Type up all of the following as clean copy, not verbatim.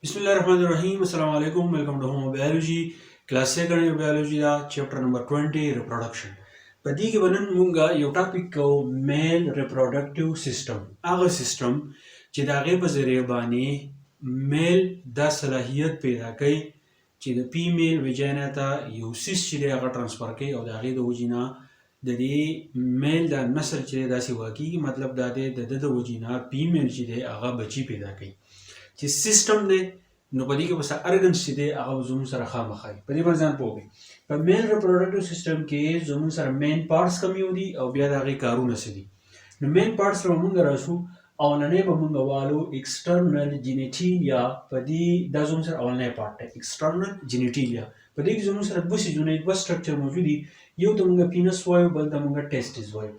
बिस्मिल्लाहिर्रहमानिर्रहीम अस्सलाम वालेकुम welcome to home biology class second biology दा चैप्टर नंबर 20 रिप्रोडक्शन पदी के बनन मुंगा यो टॉपिक को मेल रिप्रोडक्टिव सिस्टम आगे सिस्टम چې دا غي په ذریعہ باندې میل د صلاحیت پیدا کوي چې د فیمیل ویجینا ته یو سیس چې هغه ترانسفر کوي او دا غي د وجینا د دې میل د نسل چې داسې واقعي مطلب دا دی د وجینا فیمیل چې دی هغه بچی پیدا کوي چې سیستم دی نو په دې کې بس ارګنز چې دی هغه زموږ سره خامخا په دې باندې ځان پوهوي په میل ریپروډکټیو سیستم کې زموږ سره مین پارټس کم یو دي او بیا د هغې کارونه څه دي نو مین پارټس ته به مونږ راشو اولنی به مونږ والو ایکسټرنل جینیټیلیا په دې دا زموږ سره اولنی پارټ دی ایکسټرنل جینیټیلیا په دې کې زموږ سره دوه څیزونه دوه سټرکچر موجود دي یو ته مونږ پینس وایو بل ته مونږ ټیسټس وایو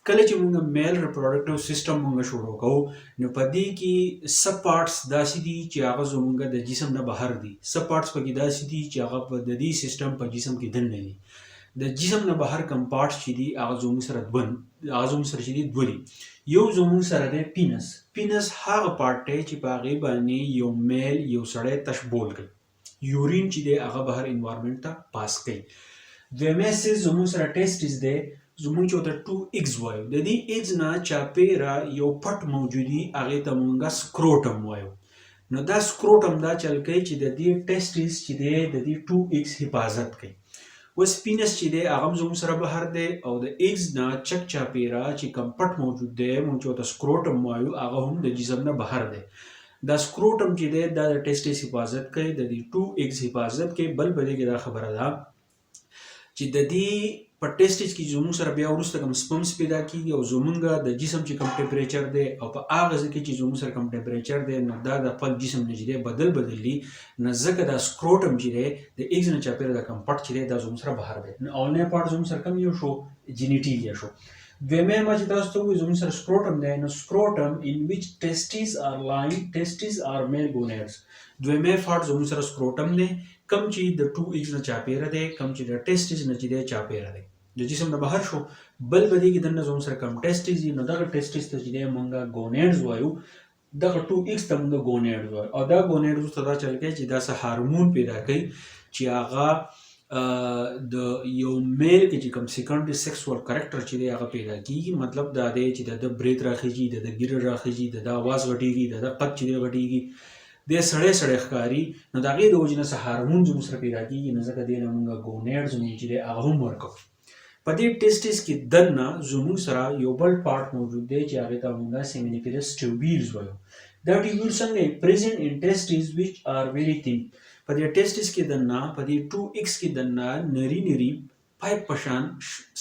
کله چې مونږ میل ریپروډکټیو سیستم مونږ شروع کوو نو په دې کې سب پارټس داسې دي چې هغه زمونږ د جسم نه بهر دي سب پارټس پکې داسې دي چې هغه په د دې سیستم په جسم کې دننه دي د جسم نه بهر کم پارټس چې دي هغه زموږ سره چې دي دوه دي یو زموږ سره دی پینس هغه پارټ دی چې په هغې باندې یو میل یو سړی تشبول کوي یورین چې دی هغه بهر انوایرمنټ ته پاس کوي دویمه څیز زموږ سره ټیسټس دی زموږ چې ورته 2 ایګز وایو د دې ایګز نه چاپیره یو پټ موجودي هغې ته مونږ سکروټم وایو نو دا سکروټم دا چل کوي چې د دې ټیسټس چې دی د دې 2 ایګز حفاظت کوي اوس پینس چې دی هغه هم زموږ سره بهر دی او د ایګز نه چک چاپیره چې کوم پټ موجود دی مونږ چې ورته سکروټم وایو هغه هم د جسم نه بهر دی دا سکروټم چې دی دا د ټیسټس حفاظت کوي د دې 2 ایګز حفاظت کوي بل په دې کې دا خبره ده چې د دې په ټیسټس کې زموږ سره بیا وروسته کوم سپمس پیدا کیږي او زموږ د جسم چې کوم ټمپریچر دی او په هغه ځای کې چې زموږ سره کوم ټمپریچر دی نو دا د خپل جسم نه چې دی بدلي نو ځکه دا سکروټم چې دی د ایګز نه چاپیره دا کوم پټ چې دی دا زموږ سره بهر دی نو اولنی پارټ زموږ سره کوم یو شو جینیټیلیا شو دویمه ما چې تاسو ته وایي زموږ سره سکروټم دی نو سکروټم ان ویچ ټیسټس آر لاین ټیسټس آر میل ګونیډز دویمه پارټ زموږ سره سکروټم دی کم چې د 2 ایګز نه چاپیره دی کم چې د ټیسټس نه چې دی چاپیره دی د جسم نه بهر شو بل بدی کې دنه زموږ سره کم ټیسټس دي نو دغه ټیسټس ته چې دی مونږه ګونیډز وایو دغه 2 ایکس ته مونږ ګونیډز وایو او دا ګونیډز ته دا چل کوي چې دا څه هارمون پیدا کوي چې هغه د یو میل کې چې کوم سیکنډري سیکسوال کریکټر چې دی هغه پیدا کیږي مطلب دا دی چې د بریت راخیږي د ګیره راخیږي د आवाज غټیږي د قد چې دی غټیږي د سړی ښکاری نو د هغې د وجې نه څه هارمون زموږ سره پیدا کیږي نو ځکه دې نه مونږ ګونیډز مونږ چې دی هغه هم ورکوو په دې ټیسټس کې دننه زموږ سره یو بل پارټ موجود دی چې هغې ته مونږ سیمینیفرس ټیوبیلز وایو دا ټیوبیلز څنګه پریزنټ ان ټیسټس ویچ آر ویری تhin په دې ټیسټس کې دننه په دې 2 ایکس کې دننه نری پایپ په شان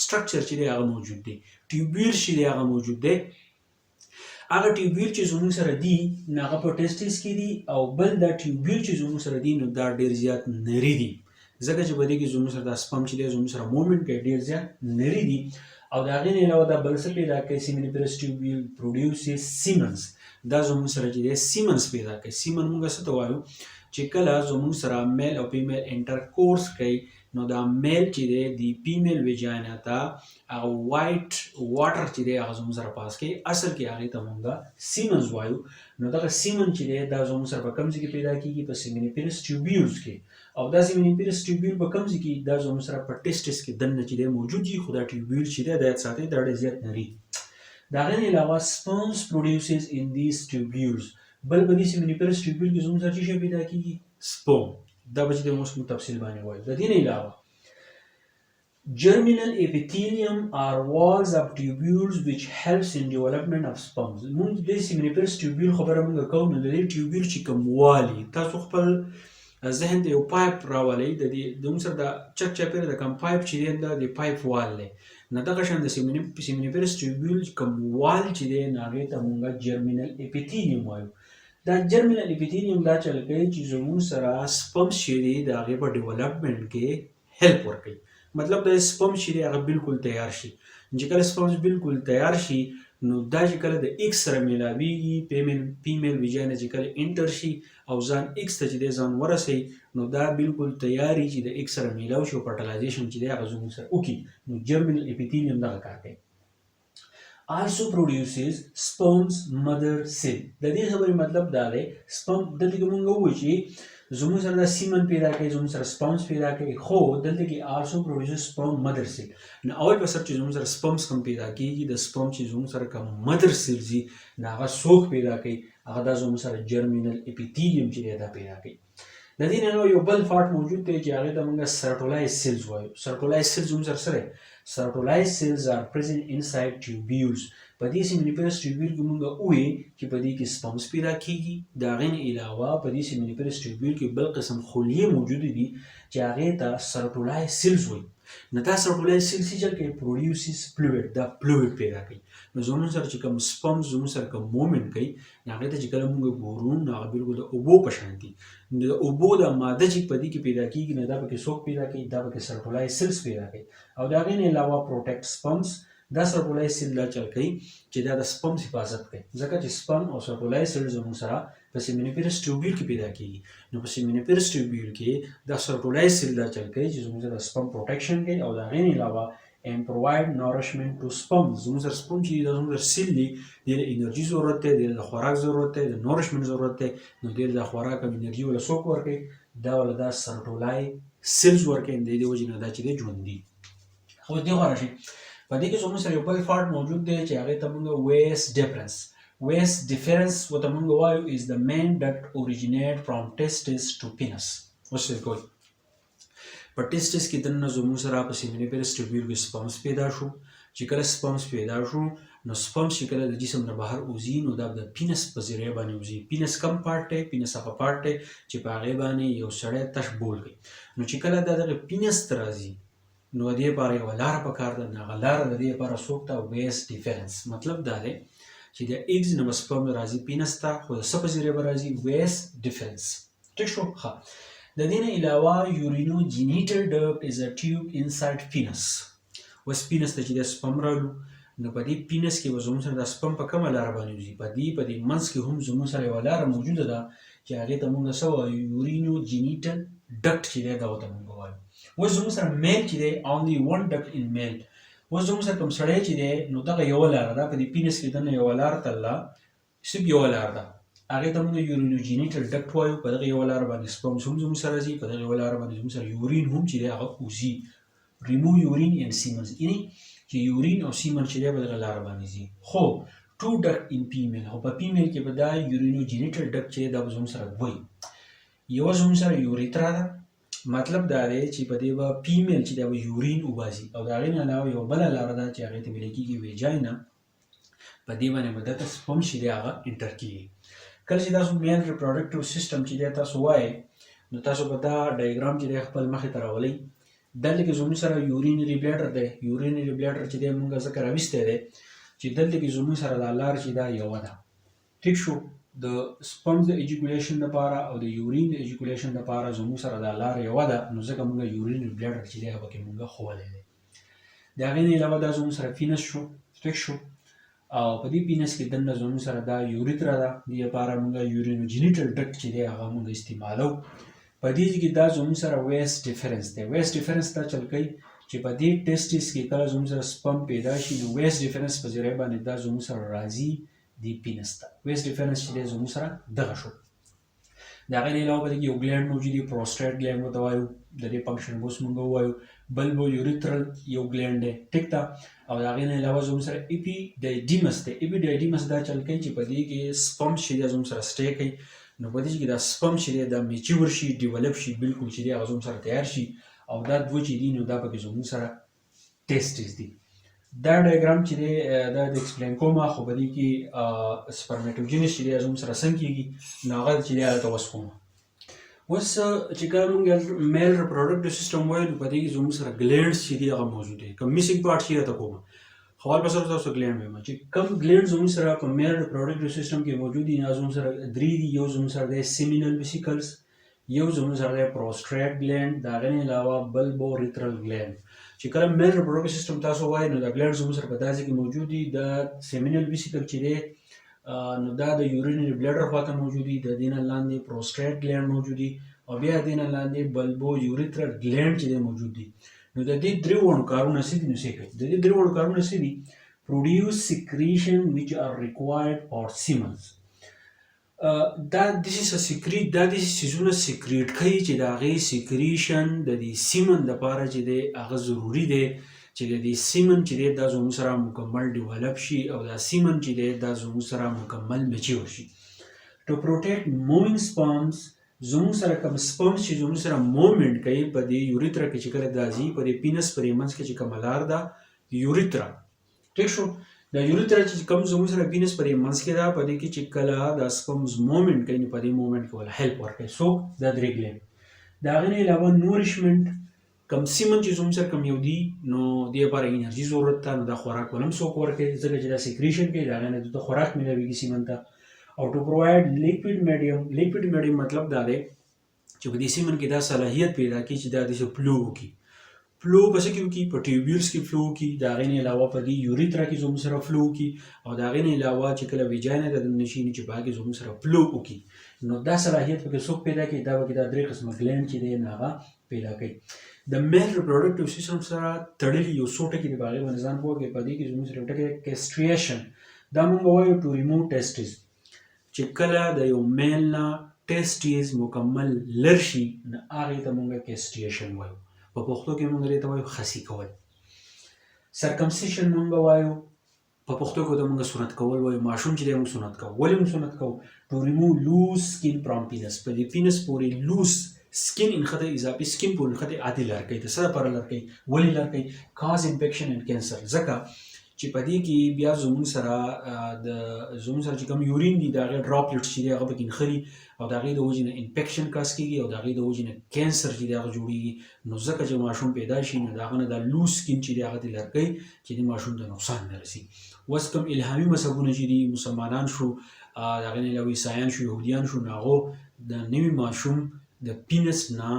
سټرکچر چې دی هغه موجود دی ټیوبیل چې دی هغه موجود دی هغه ټیوبیل چې زموږ سره دي نو هغه په ټیسټس کې دي او بل دا ټیوبیل چې زموږ سره دي نو دا ډېر زیات نری دي ځکه چې په دې کې زموږ سره دا سپم چې دی زموږ سره موومنټ کوي ډېر زیات نری دي او د هغې نه علاوه دا بل څه پیدا کوي سیمینیفرس ټیوبیل پروډیوسز سیمنز دا زموږ سره چې دی سیمنز پیدا کوي سیمن موږ څه ته وایو چې کله زموږ سره میل او فیمیل انټرکورس کوي نو دا میل چې دی د فیمیل ویجینا ته هغه وایټ واټر چې دی هغه زموږ سره پاس کوي اصل کې هغې ته مونږ سیمنز وایو نو دغه سیمن چې دی دا زموږ سره په کوم ځای کې پیدا کېږي په سیمینیفرس ټیوبیولز کې او دا سیمینیفرس ټیوبیول په کوم ځای کې دا زموږ سره په ټیسټس کې دننه چې دی موجود دي خو دا ټیوبیول چې دی دا یاد ساتئ دا ډېر زیات نری د هغې نه علاوه سپمز پروډیوسز ان دیز ټیوبیولز بل په دې سیمینیفرس ټیوبیول کې زموږ سره څه شی پیدا کېږي سپم دا به چې دی موږ تفصیل باندې وایو د دې نه علاوه Germinal epithelium are walls of tubules which helps in development of sperms. مونږ د سیمینیفرس ټیوبیول خبره مونږ کوو نو د دې ټیوبیول چې کوم والي تاسو خپل ذهن ته یو پایپ راولئ د دې د موږ سره د چک چاپیره د کوم پایپ چې دی دا د پایپ وال دی نو دغه شان د سیمینیفرس ټیوبیول کوم وال چې دی نو هغې ته مونږ جرمینل اپیتیلیوم وایو دا جرمینل اپیتیلیوم دا چل کوي چې زموږ سره سپمز چې دی د هغې په ډیولپمنټ کې هیلپ ورکوي مطلب د سپم چې دی هغه بالکل تیار شي چې کله سپمز بالکل تیار شي نو دا چې کله د ایکس سره میلاویږي فیمیل ویجینا چې کله انټر شي او ځان ایکس ته چې دی ځان ورسوي نو دا بالکل تیاري چې د ایکس سره میلاو شي او فرټیلایزیشن چې دی هغه زموږ سره وکړي نو جرمینل اپیتیلیوم دغه کار کوي also produces sperm's mother cell. د دې خبرې مطلب دا دی sperm دلته کې مونږ وایو چې زموږ سره د سیمن پیدا کوي زموږ سره sperms پیدا کوي خو دلته کې also produces sperm mother cell. نو اول په سر چې زموږ سره sperms کوم پیدا کیږي د sperm چې زموږ سره کوم mother cell دي هغه څوک پیدا کوي هغه د زموږ سره germinal epithelium چې دا پیدا کوي. د دې نه یو بل فارټ موجود دی چې هغه ته موږ سرټولایز سیلز وایو. سرټولایز سیلز هم سره سرټولایز سیلز are present inside tubules. په دې سیمینیفرس ټیوبول کې موږ وایي چې په دې کې سپمز پیدا کیږي. د هغې نه علاوه په دې سیمینیفرس ټیوبول کې بل قسم خلیې موجود دي چې هغې ته سرټولایز سیلز وایي. نو دا سرټولایز سیلز چې کې پروډیوسز فلوئډ دا فلوئډ پیدا کوي. نو زموږ سره چې کوم سپمز زموږ سره کوم مومنټ کوي هغې ته چې کله موږ ګورو نو هغه بالکل د اوبو په شان دي. د اوبو د ماده چې په دې کې پیدا کیږي نو دا پکې څوک پیدا کوي دا پکې سرټولایز سیلز پیدا کوي. او د هغې نه علاوه پروټیکټ سپمز دا سرټولایز سیل دا چل کوي چې دا د سپمز حفاظت کوي ځکه چې سپم او سرټولایز سیل زموږ سره په سیمینیفرس ټیوبول کې پیدا کیږي. نو په سیمینیفرس ټیوبول کې دا سرټولایز سیل دا چل کوي چې زموږ سره سپم پروټیکشن کوي او د هغې نه علاوه and provide nourishment to sperms. زموږ سره سپم چې دا زموږ سره سیل دي ډېر انرژي ضرورت دی ډېر د خوراک ضرورت دی د نورشمنټ ضرورت دی. نو ډېر د خوراک او انرژي ولا څوک ورکوي دا ولا دا سرټولایز سیلز ورکوي. د دې وجې نه دا چې دی ژوند دي. خو دې غوره شي په دې کې زموږ سره یو بل فارټ موجود دی چې هغې ته موږ ویس ډیفرنس. ویس ډیفرنس ورته موږ وایو is the main duct originate from testis to penis. اوس یې کوئ په ټیسټس کې دننه زموږ سره په سیمینیفرس ټیوبول کې سپمز پیدا شو. چې کله سپمز پیدا شو نو سپمز چې کله د جسم نه بهر وځي نو دا د پینس په ذریعه باندې وځي. پینس کم پارټ دی پینس هغه پارټ دی چې په هغې باندې یو سړی تش بول کوي. نو چې کله دا دغه پینس ته راځي نو د دې لپاره یوه لاره پکار ده. نو هغه لاره د دې لپاره څوک ته ویس ډیفرنس. مطلب دا دی چې د ایګز نه به سپم راځي پینس ته خو د څه په ذریعه به راځي ویس ډیفرنس. ټیک شو. ښه د دې نه علاوه یورینوجینیټل ډکټ از ا ټیوب انساید پینس. اوس پینس ته چې د سپم رالو نو په دې پینس کې به زموږ سره د سپم په کومه لاره باندې وځي په دې منځ کې هم زموږ سره یوه لاره موجوده ده چې هغې ته موږ څه وایو یورینوجینیټل ډکټ چې دی دا ورته موږ وایو. اوس زموږ سره میل چې دی اونلی ون ډکټ ان میل. اوس زموږ سره کوم سړی چې دی نو دغه یوه لاره ده په دې پینس کې دننه یوه لاره تلله صرف یوه لاره ده هغې ته موږ یورینوجینیټل ډکټ وایو. په دغه یوه لاره باندې سپمز هم زموږ سره ځي په دغه یوه لاره باندې زموږ سره یورین هم چې دی هغه وځي. ریمو یورین ان سیمنز یعنې چې یورین او سیمن چې دی په دغه لاره باندې ځي. خو ټو ډکټ ان فیمیل خو په فیمیل کې به دا یورینوجینیټل ډکټ چې دی دا به زموږ سره وایي. یوه زموږ سره یوریترا ده. مطلب دا دی چې په دې به فیمیل چې دی به یورین وباسي او د هغې نه علاوه یوه بله لاره ده چې هغې ته ویلی کېږي ویجاینا. په دې باندې به دلته سپم چې دی هغه انټر کېږي. کله چې تاسو میل ریپروډکټیو سیسټم چې دی تاسو وایئ نو تاسو به دا ډایګرام چې دی خپل مخې ته راولئ. دلته کې زموږ سره یورینري بلیډر دی. یورینري بلیډر چې دی موږ ځکه راویستی دی چې دلته کې زموږ سره دا لار چې دا یوه ده. ټیک شو. د سپمز د ایجیکولیشن لپاره او د یورین د ایجیکولیشن لپاره زموږ سره دا لار یوه ده نو ځکه موږ یورینري بلیډر چې دی هغه پکې موږ ښوولی دی. د هغې نه علاوه دا زموږ سره فینس شو. ټیک شو. او په دې پینس کې دننه زموږ سره دا یوریترا ده. دې لپاره موږ یورینوجینیټل ډکټ چې دی هغه موږ استعمالوو. په دې کې دا زموږ سره ویس ډیفرنس دی. ویس ډیفرنس دا چل کوي چې په دې ټیسټس کې کله زموږ سره سپم پیدا شي نو ویس ډیفرنس په ذریعه باندې دا زموږ سره راځي دې پینس ته. ویس ډیفرنس چې دی زموږ سره دغه شو. د هغې نه علاوه په دې کې یو ګلینډ موجود دی پروسټیټ ګلینډ ورته وایو. د دې فنکشن به اوس موږ ووایو. بلبو یوریترل یو ګلینډ دی. ټیک ده. او د هغې نه علاوه زموږ سره اپیډایډیمس دی. اپیډایډیمس دا چل کوي چې په دې کې سپم چې دی زموږ سره سټی کوي. نو په دې کې دا سپم چې دی دا میچور شي ډیولپ شي بالکل چې دی هغه زموږ سره تیار شي او دا دوه چې دي نو دا پکې زموږ سره ټیسټس دي. دا ډایګرام چې دی دا د ایکسپلین کومه خو په دې کې سپرمیټوجینس چې دی زموږ سره څنګه کېږي نو هغه چې دی هلته اوس کومه. اوس چې کله موږ میل ریپروډکټیو سیسټم وایو نو په دې کې زموږ سره ګلینډس چې دي هغه موجود دی. کوم میسنګ پارټ چې راته کومه خو په سره تاسو ګلینډ وایم چې کوم ګلینډ زموږ سره په میل ریپروډکټیو سیسټم کې موجود دي هغه زموږ سره درې دي. یو زموږ سره دی سیمینل ویسیکلز. یو زموږ سره دی پروسټریټ ګلینډ. د هغې نه علاوه بلبوریترل ګلینډ. چې کله میل ریپروډکټیو سیسټم تاسو وایي نو دا ګلینډ زموږ سره په دا ځای کې موجود دي. د سیمینل ویسیکل چې دی نو دا د یورینري بلیډر خواته موجود دي. د دې نه لاندې پروسټریټ ګلینډ موجود دي او بیا د دې نه لاندې بلبو یوریترل ګلینډ چې دی موجود دي. نو د دې درې وړو کارونه څه دي نو څه کوي. د دې درې وړو کارونه څه دي. produce secretion which are required for Siemens. this is a secret دا داسې څیزونه سیکریټ کوي چې د هغې سیکریشن د دې سیمن دپاره چې دی هغه ضروري دی چې د دې سیمن چې دی دا زموږ سره مکمل ډیولپ شي او دا سیمن چې دی دا زموږ سره مکمل میچور شي. to protect moving sperms زموږ سره کوم سپرمز چې زموږ سره موومنټ کوي په دې یوریترا کې چې کله دا ځي په دې پینس پرې منځ کې چې کومه لار ده یوریترا ټیک شو. دا یوریترا چې کوم زموږ سره پینس پرې منځ کې ده په دې کې چې کله دا سپرمز موومنټ کوي نو په دې موومنټ کې ول هیلپ ورکوي څوک دا درې ګلینډ. د هغې نه علاوه نورشمنټ کم سیمن چې زموږ سره کم یو دي نو دې لپاره انرژي ضرورت ده نو دا خوراک ول هم څوک ورکوي ځکه چې دا سیکریشن کوي د هغې نه د خوراک میلاویږي سیمن ته. او ټو پرووایډ لیکوډ میډیم مطلب دا دی چې په دې سیمن کې دا صلاحیت پیدا کړي چې دا داسې فلو وکړي. فلو په څه کې وکړي؟ په ټیوبیولز کې فلو وکړي. د هغې نه علاوه په دې یوریترا کې زموږ سره فلو وکړي او د هغې نه علاوه چې کله ویجاینا ته دننه شي نو چې په هغې کې زموږ سره فلو وکړي نو دا صلاحیت پکې څوک پیدا کوي؟ دا پکې دا درې قسمه ګلینډ چې دی نو هغه پیدا کوي. د میل ریپروډکټیو سیستم سره تړلي یو څو ټکي د هغې باندې ځان پوه کړئ. په دې کې زموږ سره یو ټکی دی کیسټریشن. دا موږ وایو ټو ریموو ټیسټیز چې کله د یو میل نه ټیسټیز مکمل لر شي نو هغې ته موږ کیسټریشن وایو. په پښتو کې موږ دې ته وایو خسي کول. سرکمسیشن موږ وایو په پښتو کې ته موږ سنت کول وایو. ماشوم چې دی موږ سنت کوو. ولې موږ سنت کوو؟ ټو ریموو لوز سکین فرام پینس. په دې پینس پورې لوز سکین انخته اضافي سکین پورې انخته عادي لر کوي. د څه لپاره لر کوي؟ ولې لر کوي؟ کاز انفیکشن اینډ کینسر. ځکه چې په دې کې بیا زموږ سره چې کوم یورین دي د هغې ډراپلیټس چې دی هغه پکې نښلي او د هغې د وجې نه انفیکشن کاز کېږي او د هغې د وجې نه کینسر چې دی هغه جوړېږي. نو ځکه چې ماشوم پیدا شي نو د هغه نه دا لوز سکین چې دی هغه دې لر کوي چې د ماشوم ته نقصان نه رسي. اوس کوم الهامي مذهبونه چې دي مسلمانان شو د هغې نه علاوه عیسایان شو یهودیان شو نو هغو د نوي ماشوم د پینس نه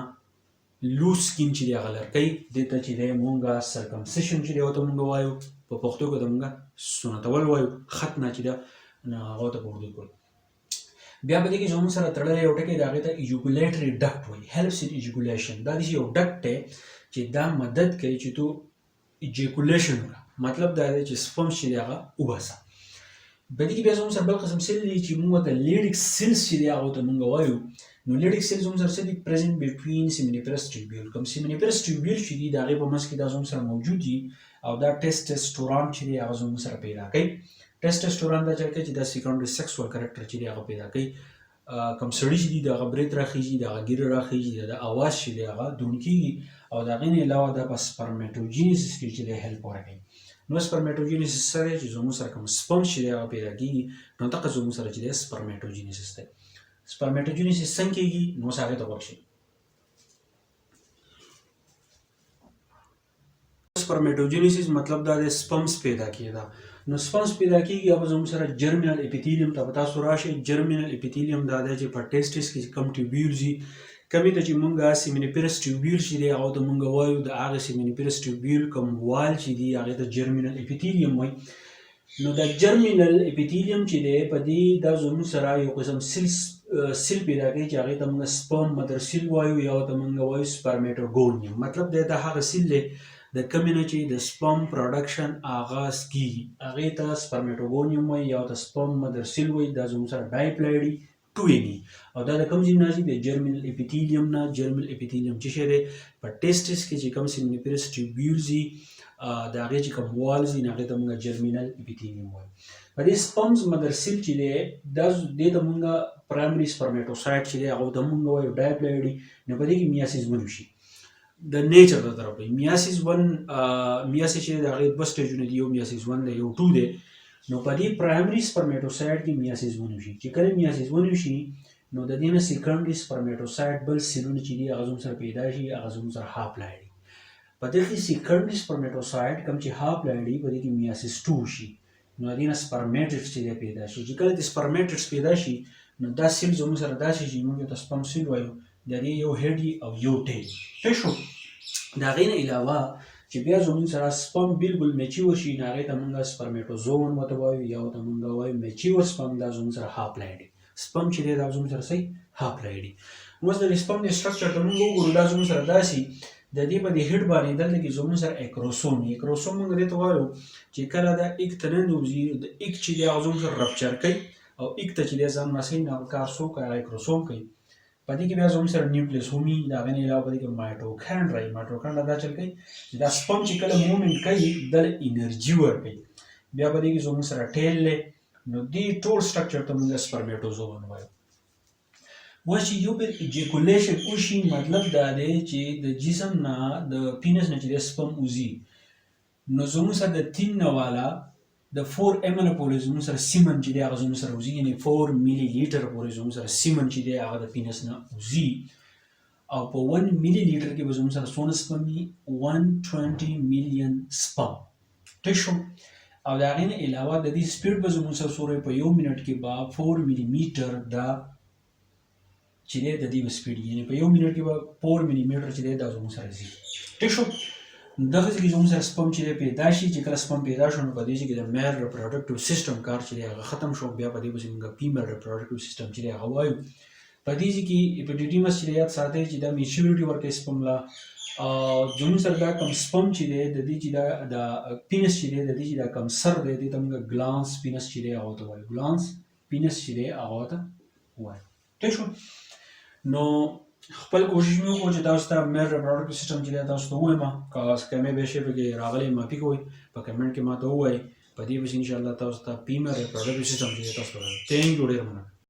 لوز سکین چې دی هغه لر کوي. دې ته چې دی مونږ سرکمسیشن چې دی ورته مونږ وایو. په پښتو کې ته مونږ سنتول وایو. خط نه چې ده هغه ته په اردو کې. بیا په دې کې زموږ سره تړلی یو ټکی د هغې ته ایجوکولیټري ډکټ وایي. هیلپس ان ایجوکولیشن. دا داسې یو ډکټ دی چې دا مدد کوي چې تو ایجوکولیشن وکړه. مطلب دا دی چې سپرمز چې دی هغه وباسه. په دې کې بیا زموږ سره بل قسم سیل دی چې مونږ ته لیډیک سیلز چې دی هغه ته مونږ وایو. نو لیډیک سیلز زموږ سره څه دي؟ پرزنټ بټوین سیمینیفرس ټیوبیول. کوم سیمینیفرس ټیوبیول چې دي د هغې په منځ کې دا زموږ سره موجود دي او دا ټیسټسټوران چې دی هغه زموږ سره پیدا کوي. ټیسټسټوران دا چې کوي چې دا سیکنډري سیکسوال کرکټر چې دی هغه پیدا کوي. کوم سړي چې دي د هغه برید راخیږي د هغه ګیره راخیږي د اواز چې دی هغه دروند کېږي او د هغې نه علاوه دا په سپرمیټوجینیسس کې چې دی هیلپ ورکوي. نو سپرمیټوجینیسس څه دی؟ چې زموږ سره کوم سپرمز چې دی هغه پیدا کېږي نو دغه زموږ سره چې دی سپرمیټوجینیسس دی. سپرمیټوجینیسس څنګه کېږي؟ نو اوس هغې ته ورشئ. سپرمیټوجینیسس مطلب دا دی سپرمز پیدا کېده. نو سپرمز پیدا کېږي او زموږ سره جرمینل اپیتیلیم ته به تاسو راشئ. جرمینل اپیتیلیم دا دی چې په ټیسټس کې کم ټیوبیولز وي. کمې ته چې مونږ سیمینیفرس ټیوبیول چې دی هغه ته مونږ وایو د هغې سیمینیفرس ټیوبیول کوم وال چې دي هغې ته جرمینل اپیتیلیم وایي. نو دا جرمینل اپیتیلیم چې دی په دې دا زموږ سره یو قسم سیل پیدا کوي چې هغې ته مونږ سپرم مدر سیل وایو یا ورته مونږ وایو سپرمیټوګونیم. مطلب دی دا هغه سیل دی د کومې نه چې د سپرم پروډکشن آغاز کېږي هغې ته سپرمیټوګونیم وایي یا ورته سپرم مدر سیل وایي. دا زموږ سره ډایپلایډي ټویني او دا د کوم ځای نه راځي؟ د جرمینل اپیتیلیم نه. جرمینل اپیتیلیم څه شی دی؟ په ټیسټس کې چې کوم سیمینیفرس ټیوبیولز دي د هغې چې کوم والز دي نو هغې ته مونږ جرمینل اپیتیلیم وایو. په دې سپرمز مدر سیل چې دی دا دې ته مونږ پرایمري سپرمیټوسایټ چې دی هغه ته مونږ وایو ډایپلایډي. نو په دې کې میاسیس ون وشي. د نیچر د طرف دی میاسیس ون میاسیس چې د هغې دوه سټیجونه دي یو میاسیس ون دی یو 2 دی. نو په دې پرایمري سپرمیټوسایټ کې میاسیس ون وشي. چې کله میاسیس ون وشي نو د دې نه سیکنډري سپرمیټوسایټ بل سیلونه چې دي هغه زموږ سره پیدا شي هغه زموږ سره هاپلایډي. په دې کې سیکنډري سپرمیټوسایټ کوم چې هاپلایډي په دې کې میاسیس 2 شي. نو د دې نه سپرمیټډس چې دی پیدا شي. چې کله د سپرمیټډس پیدا شي نو دا سیل زموږ سره داسې چې موږ ته سپرم سیل وایو. د دې یو هیډ او یو ټیل. ښه شو. د هغې نه علاوه چې بیا زموږ سره سپرم بالکل میچیور شي نو هغې ته موږ سپرمیټوزوون ورته وایو یا ورته موږ وایو میچیور سپرم. دا زموږ سره هاپلایډي سپرم چې دی دا زموږ سره صحیح هاپلایډي. اوس د سپرم د سټرکچر ته موږ وګورو. دا زموږ سره داسې د دې په دې هډ باندې دلته کې زموږ سره اکروسوم موږ دې ته وایو چې کله دا ایک ته ننوځي د ایک چې دی هغه زموږ سره رپچر کوي او ایک ته چې دی ځان مسین هغه کار څوک هغه اکروسوم کوي. په دې کې بیا زموږ سره نیوکلیس هم وي، د هغې نه علاوه په دې کې مایټوکانډریا دا چل کوي چې دا سپم چې کله مومنټ کوي دله انرژي ورکوي. بیا په دې کې زموږ سره ټیل دی، نو دې ټول سټرکچر ته موږ سپرمیټوزوون وایو. اوس چې یو بل ایجیکولیشن وشي مطلب دا دی چې د جسم نه د پینس نه چې د سپم وځي نو زموږ سره د 3 نه والا د 4 ml پورې زموږ سره سیمن چې دی هغه زموږ سره وځي، یعنې 4 ملي لیټر پورې زموږ سره سیمن چې دی هغه د پینس نه وځي. او په 1 ملي لیټر کې به زموږ سره څونه سپم وي؟ 120 میلیون سپم. ټیک شو. او د هغې نه علاوه د دې سپیډ به زموږ سره څومره په 1 منټ کې به 4 ملي میټر دا چې دی د دې به سپیډ وي، یعنې په 1 منټ کې به 4 ملي میټر چې دی دا زموږ سره ځي. ټیک شو. دغه ځای کې زموږ سره سپم چې دی پیدا شي، چې کله سپم پیدا شو نو په دې ځای کې د میل ریپروډکټیو سیسټم کار چې دی هغه ختم شو، بیا په دې پسې موږ فیمیل ریپروډکټیو سیسټم چې دی هغه وایو. په دې ځای کې اپیډیډیمس چې دی یاد ساتئ چې دا میچیورټي ورکوي سپم لا. زموږ سره دا کم سپم چې دی د دې چې دا د پینس چې دی د دې چې دا کم سر دی دې ته موږ ګلانس پینس چې دی هغه ته وایو، ګلانس پینس چې دی هغه ته وایو. ټیک شو. نو خپل کوشش مې وکړو چې تاسو ته میل ریپروډکټیو سیسټم چې دی تاسو ته ووایم، که کمې بیشې پکې راغلی معافي کوئ، په کمنټ کې ماته ووایئ. په دې پسې انشاءالله تاسو ته فیمیل ریپروډکټیو سیسټم چې دی تاسو ته وایم. تھینک یو ډېر مننه.